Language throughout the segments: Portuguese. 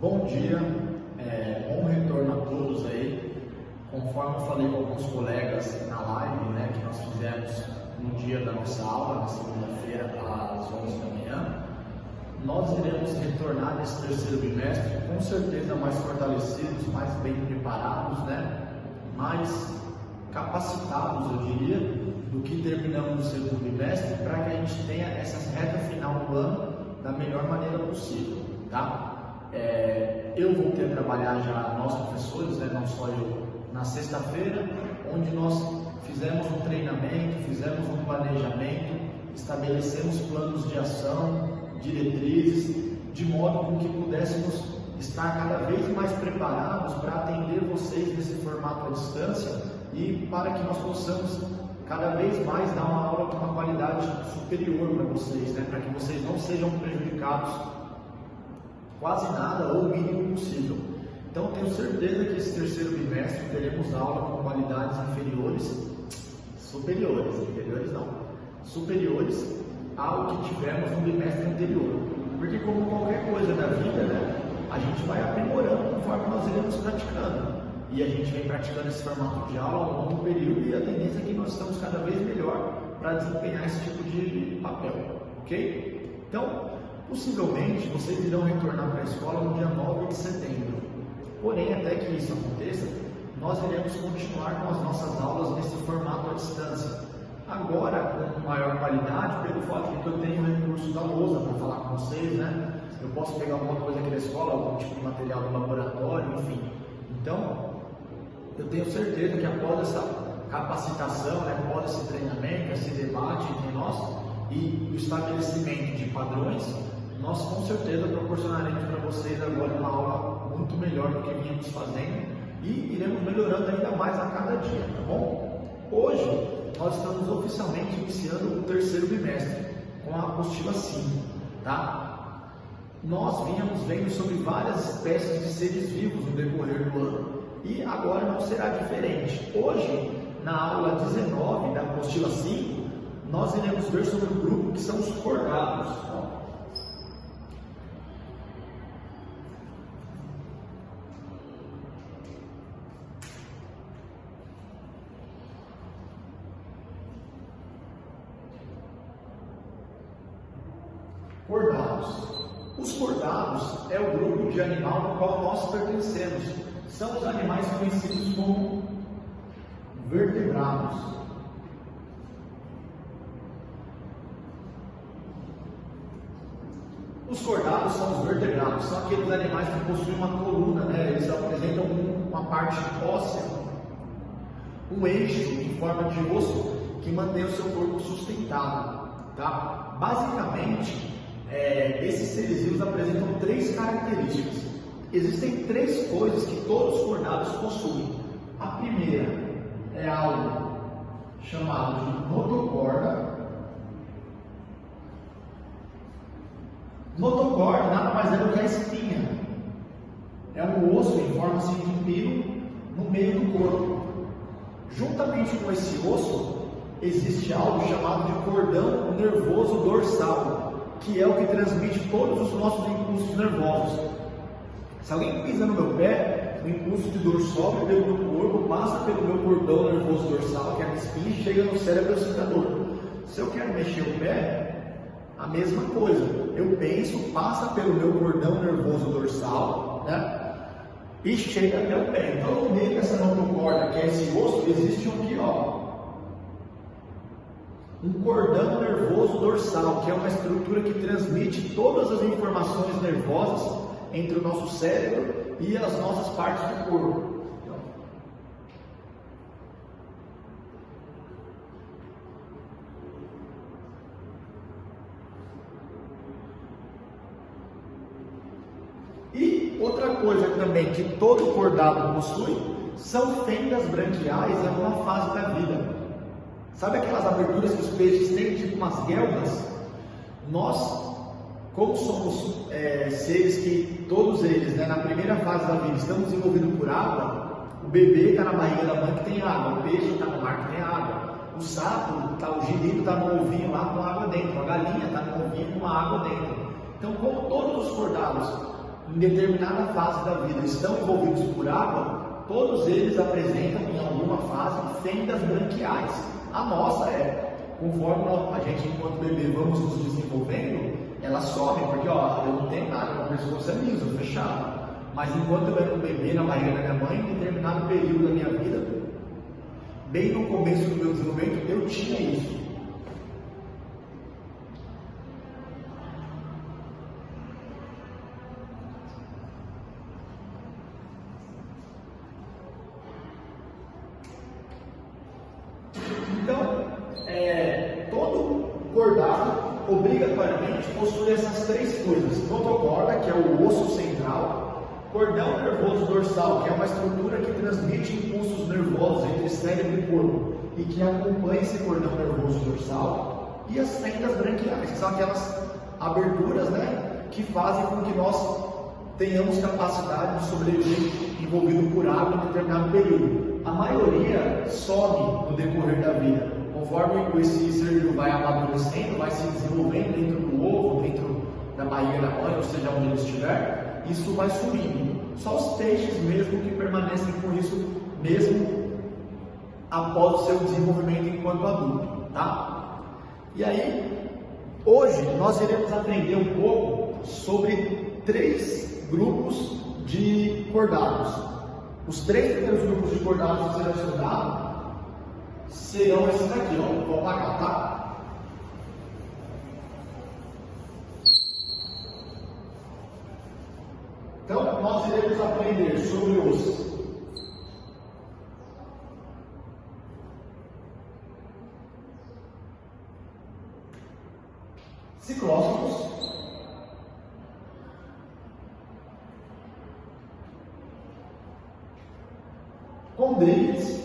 Bom dia, bom retorno a todos aí. Conforme eu falei com alguns colegas na live, que nós fizemos no dia da nossa aula, na segunda-feira, às 11 da manhã, nós iremos retornar nesse terceiro bimestre com certeza mais fortalecidos, mais bem preparados, mais capacitados, eu diria, do que terminamos no segundo bimestre, para que a gente tenha essa reta final do ano da melhor maneira possível, tá? Eu vou ter a trabalhar já, nós professores, não só eu, na sexta-feira, onde nós fizemos um treinamento, fizemos um planejamento, estabelecemos planos de ação, diretrizes, de modo com que pudéssemos estar cada vez mais preparados para atender vocês nesse formato à distância e para que nós possamos cada vez mais dar uma aula com uma qualidade superior para vocês, para que vocês não sejam prejudicados quase nada ou o mínimo possível. Então tenho certeza que esse terceiro bimestre teremos aula com qualidades superiores ao que tivemos no bimestre anterior. Porque como qualquer coisa da vida, a gente vai aprimorando conforme nós iremos praticando. E a gente vem praticando esse formato de aula ao longo do período e a tendência é que nós estamos cada vez melhor para desempenhar esse tipo de papel, ok? Então, possivelmente, vocês irão retornar para a escola no dia 9 de setembro. Porém, até que isso aconteça, nós iremos continuar com as nossas aulas nesse formato à distância. Agora, com maior qualidade, pelo fato de que eu tenho o recurso da lousa para falar com vocês, Eu posso pegar alguma coisa aqui da escola, algum tipo de material do laboratório, enfim. Então, eu tenho certeza que após essa capacitação, após esse treinamento, esse debate entre nós e o estabelecimento de padrões, nós com certeza proporcionaremos para vocês agora uma aula muito melhor do que vínhamos fazendo e iremos melhorando ainda mais a cada dia, tá bom? Hoje nós estamos oficialmente iniciando o terceiro bimestre com a apostila 5, tá? Nós vínhamos vendo sobre várias espécies de seres vivos no decorrer do ano e agora não será diferente. Hoje, na aula 19 da apostila 5, nós iremos ver sobre o grupo que são os cordados. Cordados. Os cordados é o grupo de animal ao qual nós pertencemos. São os animais conhecidos como vertebrados. Os cordados são os vertebrados, são aqueles animais que possuem uma coluna, Eles apresentam uma parte óssea, um eixo em forma de osso que mantém o seu corpo sustentado, tá? Basicamente, esses seres vivos apresentam três características. Existem três coisas que todos os cordados possuem. A primeira é algo chamado de notocorda. Notocorda nada mais é do que a espinha. É um osso em forma de pino no meio do corpo. Juntamente com esse osso, existe algo chamado de cordão nervoso dorsal, que é o que transmite todos os nossos impulsos nervosos. Se alguém pisa no meu pé, o impulso de dor sobe pelo meu corpo, passa pelo meu cordão nervoso dorsal, que é a espinha, e chega no cérebro excitador. Se eu quero mexer o pé, a mesma coisa. Eu penso, passa pelo meu cordão nervoso dorsal, e chega até o pé. Então, no meio dessa notocorda, que é esse osso, existe um cordão nervoso dorsal, que é uma estrutura que transmite todas as informações nervosas entre o nosso cérebro e as nossas partes do corpo. E outra coisa também que todo cordado possui são fendas branquiais em alguma fase da vida. Sabe aquelas aberturas que os peixes têm, tipo umas guelras? Nós, como somos seres que, todos eles, na primeira fase da vida, estão desenvolvidos por água, o bebê está na barriga da mãe que tem água, o peixe está no mar que tem água, o sapo, o girino está no ovinho lá com água dentro, a galinha está no ovinho com água dentro. Então, como todos os cordados em determinada fase da vida estão envolvidos por água, todos eles apresentam em alguma fase fendas branquiais. A nossa conforme a gente enquanto bebê vamos nos desenvolvendo, elas sobem, porque ó, eu não tenho nada, meu pescoço é liso, fechado. Mas enquanto eu era um bebê na barriga da minha mãe, em determinado período da minha vida, bem no começo do meu desenvolvimento, eu tinha isso. Então, todo cordado obrigatoriamente possui essas três coisas: notocorda, que é o osso central; cordão nervoso dorsal, que é uma estrutura que transmite impulsos nervosos entre cérebro e corpo e que acompanha esse cordão nervoso dorsal; e as fendas branquiais, que são aquelas aberturas, que fazem com que nós tenhamos capacidade de sobreviver envolvido por água em determinado período. A maioria some no decorrer da vida, conforme esse ser vivo vai amadurecendo, vai se desenvolvendo dentro do ovo, dentro da barriga da mãe, ou seja, onde ele estiver, isso vai sumindo. Só os peixes mesmo que permanecem com isso mesmo após o seu desenvolvimento enquanto adulto, tá? E aí, hoje nós iremos aprender um pouco sobre três grupos de cordados. Os três primeiros grupos de cordados que serão estudados serão esses aqui, ó. Vou apagar, tá? Então, nós iremos aprender sobre os ciclóstomus, condrídeos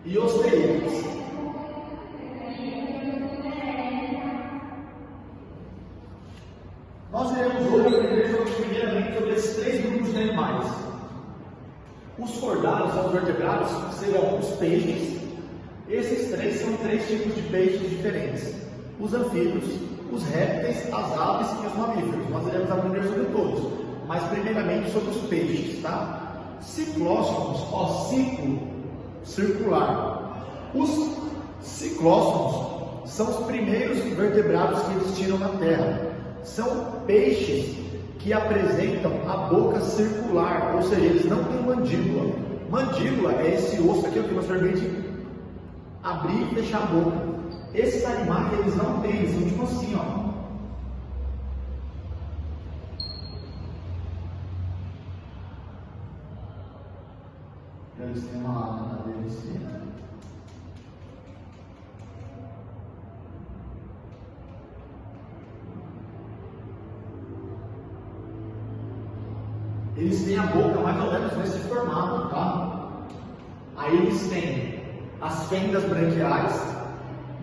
e osteídeos. Nós iremos hoje aprender primeiramente sobre esses três grupos de animais. Os cordados, os vertebrados, serão os peixes. Esses três são três tipos de peixes diferentes: os anfíbios, os répteis, as aves e os mamíferos. Nós iremos aprender sobre todos, mas primeiramente sobre os peixes, tá? Ciclóstomos, ciclo circular. Os ciclóstomos são os primeiros vertebrados que existiram na Terra. São peixes que apresentam a boca circular, ou seja, eles não têm mandíbula. Mandíbula é esse osso aqui que nos permite abrir e fechar a boca. Esses animais eles não têm, eles são tipo assim, ó. Eles têm uma lâmina deles aqui. Eles têm a boca mais ou menos nesse formato, tá? Aí eles têm as fendas branquiais.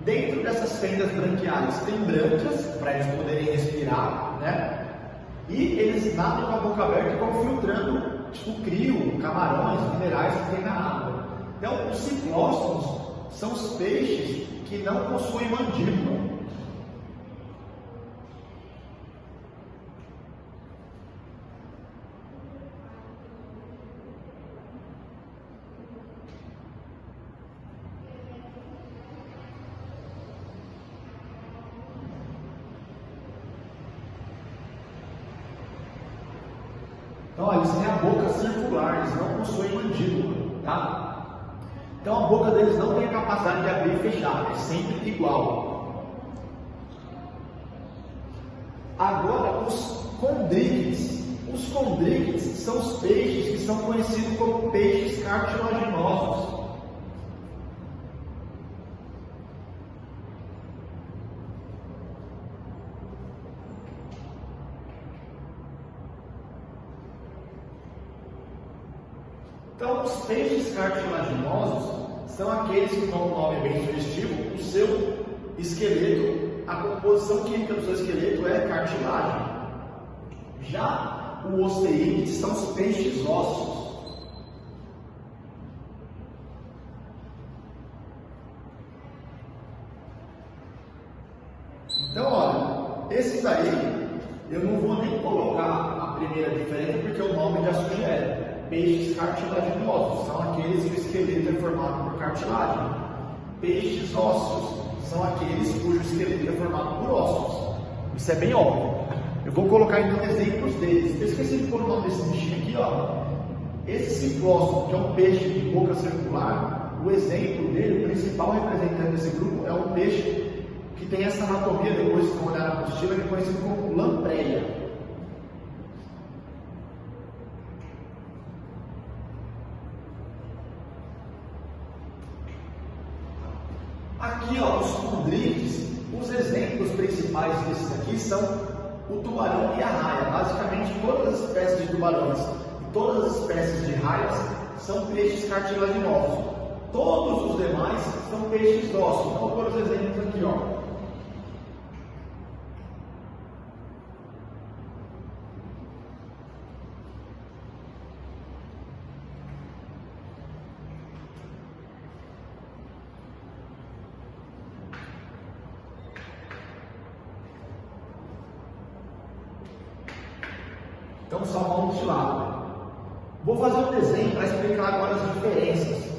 Dentro dessas fendas branquiais tem brânquias para eles poderem respirar, E eles nadam com a boca aberta e vão filtrando, tipo crio, camarões, minerais que tem na água. Então, os ciclóstomos são os peixes que não possuem mandíbula. Então, eles têm a boca circular, eles não possuem mandíbula, tá? Então, a boca deles não tem a capacidade de abrir e fechar, é sempre igual. Agora, os condrídeos. Os condrídeos são os peixes que são conhecidos como peixes cartilaginosos. Então, os peixes cartilaginosos são aqueles que, como o nome é bem sugestivo, o seu esqueleto, a composição química do seu esqueleto é cartilagem. Já o osteídeos são os peixes ósseos. Então, olha, esses aí, eu não vou nem colocar a primeira diferença, porque o nome já sugere. Peixes cartilaginosos são aqueles que o esqueleto é formado por cartilagem. Peixes ósseos são aqueles cujo esqueleto é formado por ossos. Isso é bem óbvio. Eu vou colocar então exemplos deles. Eu esqueci de pôr o nome desse bichinho aqui, ó. Esse ciclóstomo, que é um peixe de boca circular, o exemplo dele, o principal representante desse grupo, é um peixe que tem essa anatomia, depois de olhar na apostila, que é conhecido como lampreia. Aqui, ó, os condrites, os exemplos principais desses aqui são o tubarão e a raia. Basicamente, todas as espécies de tubarões e todas as espécies de raias são peixes cartilaginosos. Todos os demais são peixes ósseos. Então, por exemplo, aqui, ó. Então, salmão de lado. Vou fazer um desenho para explicar agora as diferenças.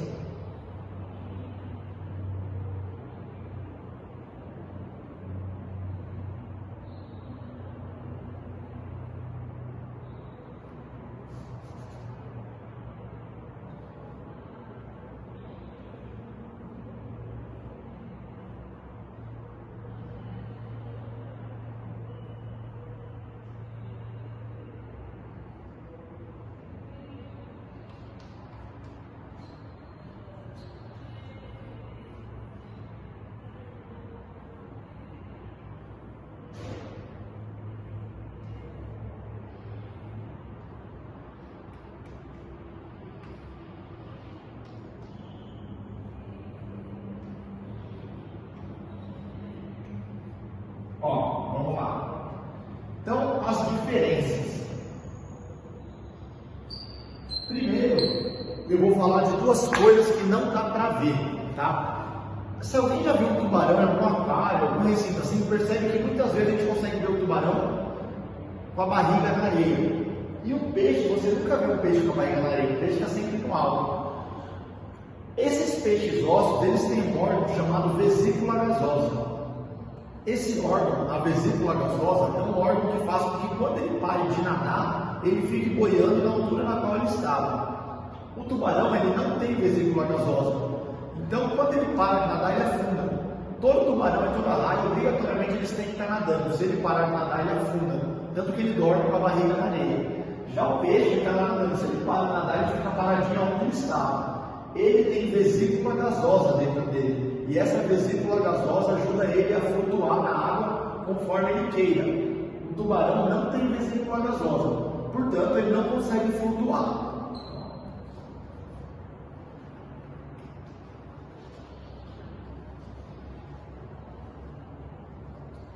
Ó, vamos lá. Então, as diferenças. Primeiro, eu vou falar de duas coisas que não dá para ver, tá? Se alguém já viu um tubarão em algum aquário, algum recinto assim, percebe que muitas vezes a gente consegue ver o tubarão com a barriga na areia. E o peixe, você nunca viu um peixe com a barriga na areia, o peixe está sempre com algo. Esses peixes ósseos, eles têm um órgão chamado vesícula gasosa. Esse órgão, a vesícula gasosa, é um órgão que faz com que quando ele pare de nadar, ele fique boiando na altura na qual ele estava. O tubarão, ele não tem vesícula gasosa. Então, quando ele para de nadar, ele afunda. Todo tubarão e toda raia, obrigatoriamente, eles têm que estar nadando. Se ele parar de nadar, ele afunda. Tanto que ele dorme com a barriga na areia. Já o peixe está nadando. Se ele para de nadar, ele fica paradinho onde ele está. Ele tem vesícula gasosa dentro dele. E essa vesícula gasosa ajuda ele a flutuar na água conforme ele queira. O tubarão não tem vesícula gasosa, portanto ele não consegue flutuar.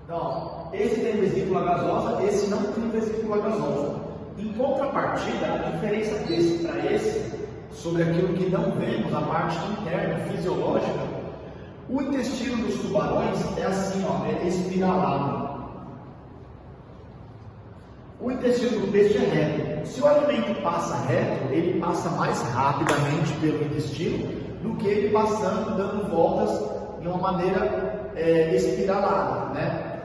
Então, esse tem vesícula gasosa, esse não tem vesícula gasosa. Em contrapartida, a diferença desse para esse, sobre aquilo que não vemos, a parte interna, fisiológica, o intestino dos tubarões é assim, ó, é espiralado. O intestino do peixe é reto. Se o alimento passa reto, ele passa mais rapidamente pelo intestino do que ele passando, dando voltas de uma maneira espiralada, né?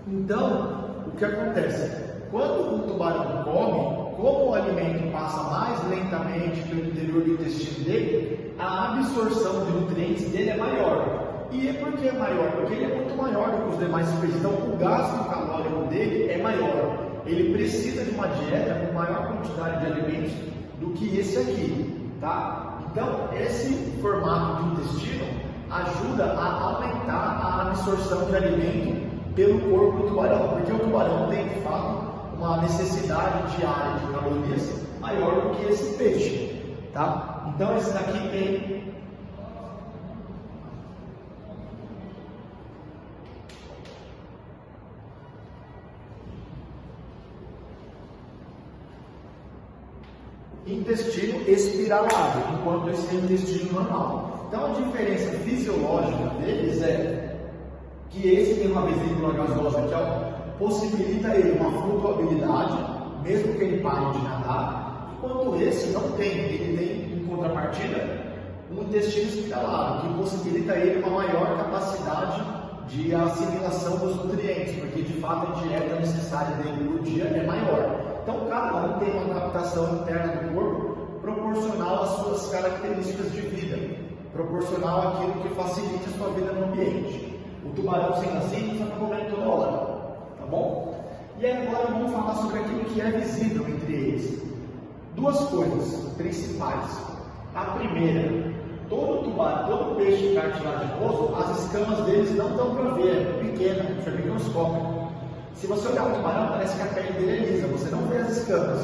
Então, o que acontece? Quando o tubarão come, como o alimento passa mais lentamente pelo interior do intestino dele, a absorção de nutrientes dele é maior. E por que é maior? Porque ele é muito maior do que os demais peixes. Então, o gasto calórico dele é maior. Ele precisa de uma dieta com maior quantidade de alimentos do que esse aqui, tá? Então, esse formato de intestino ajuda a aumentar a absorção de alimento pelo corpo do tubarão, porque o tubarão tem, de fato, uma necessidade diária de calorias maior do que esse peixe, tá? Então, esse daqui tem intestino espiralado, enquanto esse é intestino normal. Então, a diferença fisiológica deles é que esse tem uma vesícula gasosa que possibilita ele uma flutuabilidade, mesmo que ele pare de nadar, enquanto esse não tem. Ele tem, em contrapartida, um intestino espiralado, que possibilita ele uma maior capacidade de assimilação dos nutrientes, porque de fato a dieta necessária dele por dia é maior. Então cada um tem uma adaptação interna do corpo proporcional às suas características de vida, proporcional àquilo que facilite a sua vida no ambiente. O tubarão sendo assim, você está comendo toda hora, tá bom? E agora vamos falar sobre aquilo que é visível entre eles. Duas coisas principais. A primeira, todo tubarão, todo peixe cartilaginoso, as escamas deles não dão para ver, é pequena, é microscópico. Se você olhar o tubarão, parece que a pele dele é lisa, você não vê as escamas.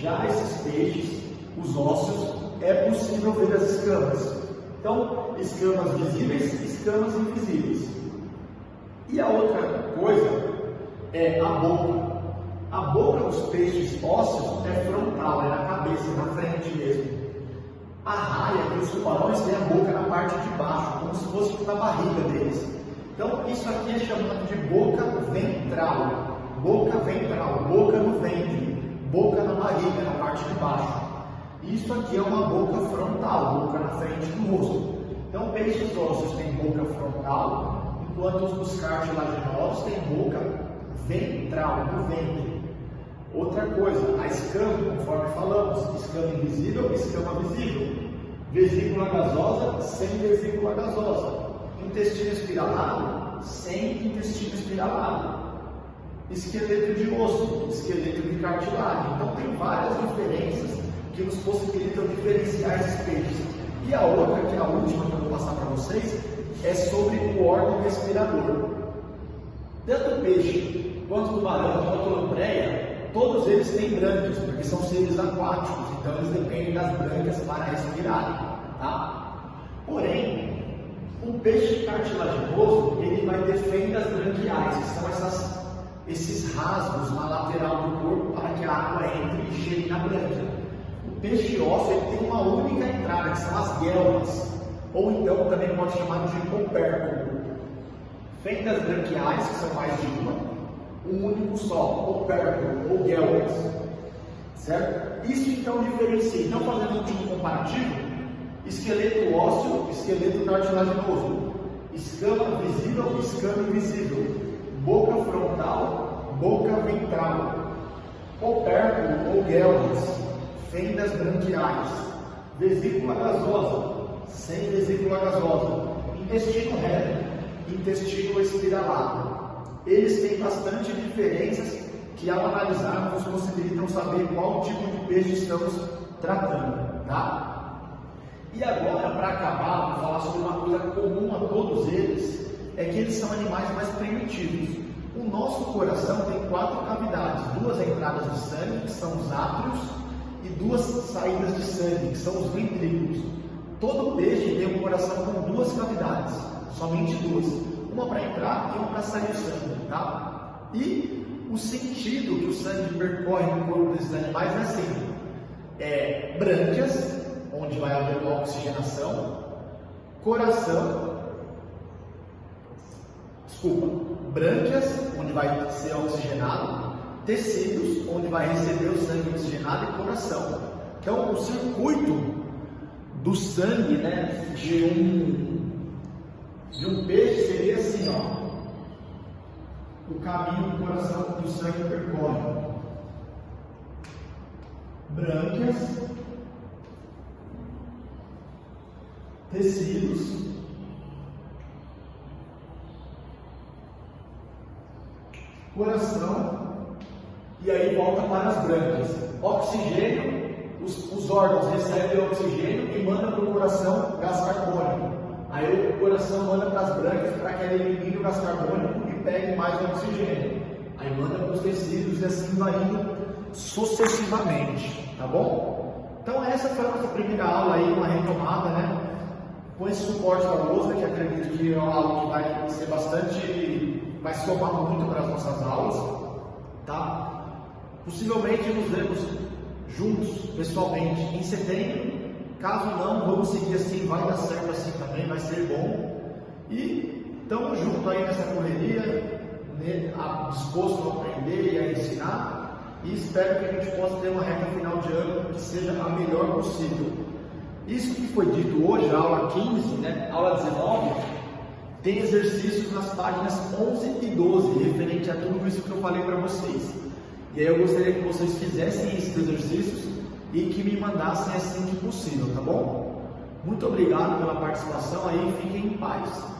Já esses peixes, os ósseos, é possível ver as escamas. Então, escamas visíveis, escamas invisíveis. E a outra coisa é a boca. A boca dos peixes ósseos é frontal, é na cabeça, na frente mesmo. A raia e os tubarões têm a boca na parte de baixo, como se fosse na barriga deles. Então, isso aqui é chamado de boca ventral. Boca ventral, boca no ventre, boca na barriga, na parte de baixo. Isso aqui é uma boca frontal, boca na frente do rosto. Então, peixes ósseos têm boca frontal, enquanto os cartilaginosos têm boca ventral, no ventre. Outra coisa, a escama, conforme falamos, escama invisível, escama visível. Vesícula gasosa, sem vesícula gasosa. Intestino espiralado, sem intestino espiralado. Esqueleto de osso, esqueleto de cartilagem. Então tem várias diferenças que nos possibilitam diferenciar esses peixes. E a outra, que é a última que eu vou passar para vocês, é sobre o órgão respirador. Tanto o peixe, quanto o tubarão, quanto a lampreia, todos eles têm brânquias, porque são seres aquáticos, então eles dependem das brânquias para respirarem, tá? Porém, o peixe cartilaginoso, ele vai ter fendas branquiais, que são esses rasgos na lateral do corpo para que a água entre e chegue na brânquia. O peixe ósseo ele tem uma única entrada, que são as guelmas, ou então também pode chamar de opérculo. Fendas branquiais, que são mais de uma, um único só, opérculo ou guelmas, certo? Isso então diferencia. Então, fazendo um último comparativo, esqueleto ósseo, esqueleto cartilaginoso, escama visível, escama invisível, boca frontal, boca ventral, opérculo ou guelmas, fendas branquiais, vesícula gasosa, sem vesícula gasosa, intestino reto, intestino espiralado. Eles têm bastante diferenças que, ao analisarmos, nos possibilitam saber qual tipo de peixe estamos tratando, tá? E agora, para acabar, vou falar sobre uma coisa comum a todos eles, é que eles são animais mais primitivos. O nosso coração tem 4 cavidades, 2 entradas de sangue, que são os átrios, e 2 saídas de sangue, que são os ventrículos. Todo peixe tem um coração com 2 cavidades, somente 2. Uma para entrar e uma para sair o sangue, tá? E o sentido que o sangue percorre no corpo desses animais é assim: brânquias, onde vai haver uma oxigenação, brânquias, onde vai ser oxigenado, tecidos, onde vai receber o sangue oxigenado e coração. Então, o circuito do sangue, né, de um peixe seria assim, ó, o caminho do coração do sangue percorre brânquias, tecidos, coração, e aí volta para as brânquias. Oxigênio, os órgãos recebem oxigênio e mandam para o coração gás carbônico. Aí o coração manda para as brânquias para que ele elimine o gás carbônico e pegue mais oxigênio. Aí manda para os tecidos e assim vai indo sucessivamente, tá bom? Então essa foi a nossa primeira aula aí, uma retomada, né? Com esse suporte da lousa, que acredito que é algo que vai ser vai somar muito para as nossas aulas, tá? Possivelmente nos vemos juntos, pessoalmente, em setembro. Caso não, vamos seguir assim, vai dar certo assim também, vai ser bom. E Estamos juntos aí nessa correria, né, disposto a aprender e a ensinar, e espero que a gente possa ter uma reta final de ano que seja a melhor possível. Isso que foi dito hoje, a aula 15, né, aula 19, tem exercícios nas páginas 11 e 12, referente a tudo isso que eu falei para vocês. E aí eu gostaria que vocês fizessem esses exercícios e que me mandassem assim que possível, tá bom? Muito obrigado pela participação aí, fiquem em paz.